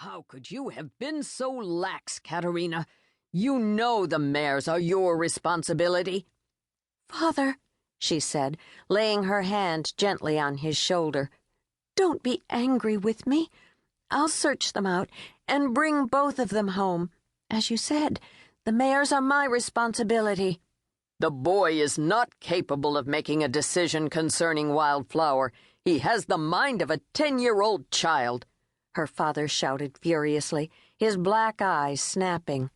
How could you have been so lax, Katerina? You know the mares are your responsibility. Father, she said, laying her hand gently on his shoulder, don't be angry with me. I'll search them out and bring both of them home. As you said, the mares are my responsibility. The boy is not capable of making a decision concerning Wildflower. He has the mind of a 10-year-old child, her father shouted furiously, his black eyes snapping.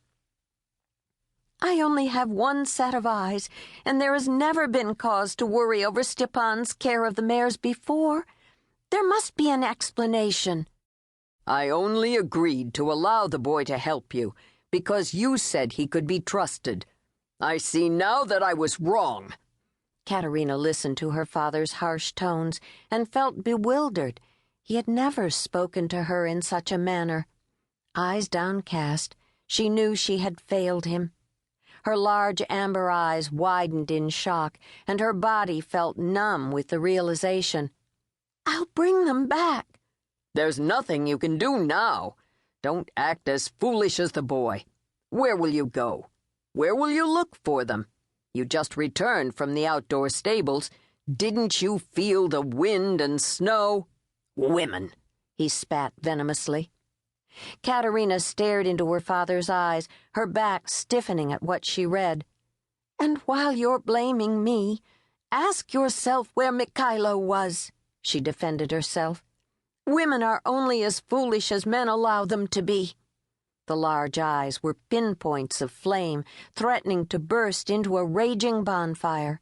I only have one set of eyes, and there has never been cause to worry over Stepan's care of the mares before. There must be an explanation. I only agreed to allow the boy to help you because you said he could be trusted. I see now that I was wrong. Katerina listened to her father's harsh tones and felt bewildered. He had never spoken to her in such a manner. Eyes downcast, she knew she had failed him. Her large amber eyes widened in shock, and her body felt numb with the realization. I'll bring them back. There's nothing you can do now. Don't act as foolish as the boy. Where will you go? Where will you look for them? You just returned from the outdoor stables. Didn't you feel the wind and snow? Women, he spat venomously. Katerina stared into her father's eyes, her back stiffening at what she read. And while you're blaming me, ask yourself where Mikhailo was, she defended herself. Women are only as foolish as men allow them to be. The large eyes were pinpoints of flame, threatening to burst into a raging bonfire.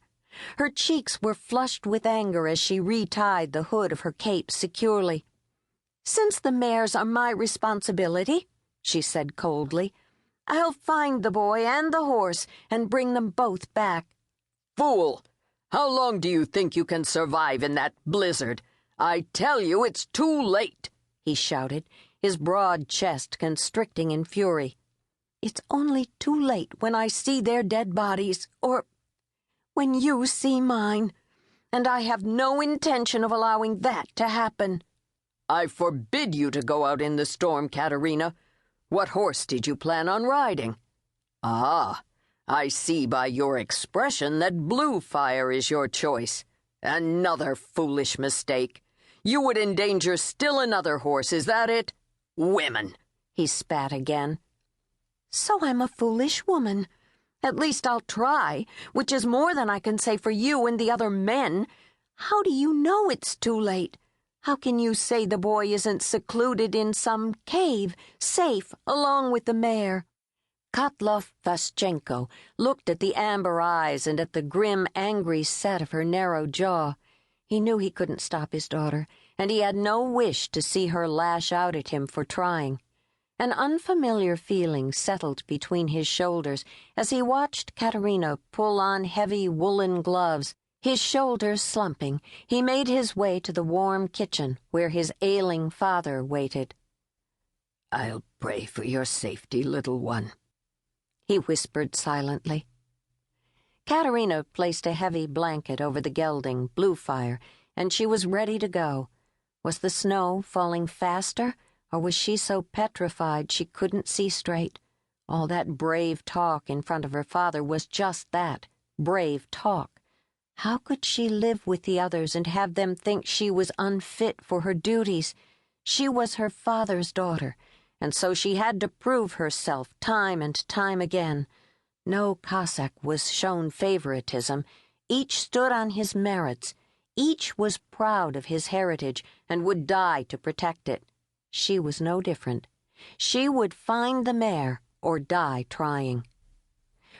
Her cheeks were flushed with anger as she retied the hood of her cape securely. Since the mares are my responsibility, she said coldly, I'll find the boy and the horse and bring them both back. Fool! How long do you think you can survive in that blizzard? I tell you it's too late, he shouted, his broad chest constricting in fury. It's only too late when I see their dead bodies, or when you see mine, and I have no intention of allowing that to happen. I forbid you to go out in the storm, Katerina. What horse did you plan on riding? Ah, I see by your expression that Whitefire is your choice. Another foolish mistake. You would endanger still another horse, is that it? Women, he spat again. So I'm a foolish woman. At least I'll try, which is more than I can say for you and the other men. How do you know it's too late? How can you say the boy isn't secluded in some cave, safe, along with the mare? Kotlov Vaschenko looked at the amber eyes and at the grim, angry set of her narrow jaw. He knew he couldn't stop his daughter, and he had no wish to see her lash out at him for trying. An unfamiliar feeling settled between his shoulders as he watched Katerina pull on heavy woolen gloves. His shoulders slumping, he made his way to the warm kitchen where his ailing father waited. I'll pray for your safety, little one, he whispered silently. Katerina placed a heavy blanket over the gelding, Whitefire, and she was ready to go. Was the snow falling faster, or was she so petrified she couldn't see straight? All that brave talk in front of her father was just that, brave talk. How could she live with the others and have them think she was unfit for her duties? She was her father's daughter, and so she had to prove herself time and time again. No Cossack was shown favoritism. Each stood on his merits. Each was proud of his heritage and would die to protect it. She was no different. She would find the mare or die trying.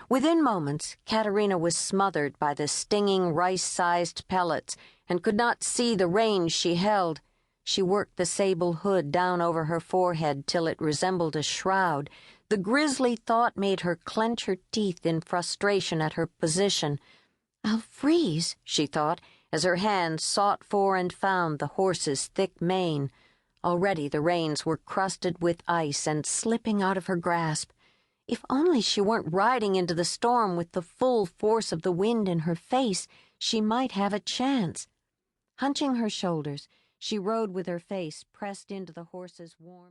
Within moments, Katerina was smothered by the stinging rice-sized pellets and could not see the range she held. She worked the sable hood down over her forehead till it resembled a shroud. The grisly thought made her clench her teeth in frustration at her position. I'll freeze, she thought, as her hands sought for and found the horse's thick mane. Already the reins were crusted with ice and slipping out of her grasp. If only she weren't riding into the storm with the full force of the wind in her face, she might have a chance. Hunching her shoulders, she rode with her face pressed into the horse's warm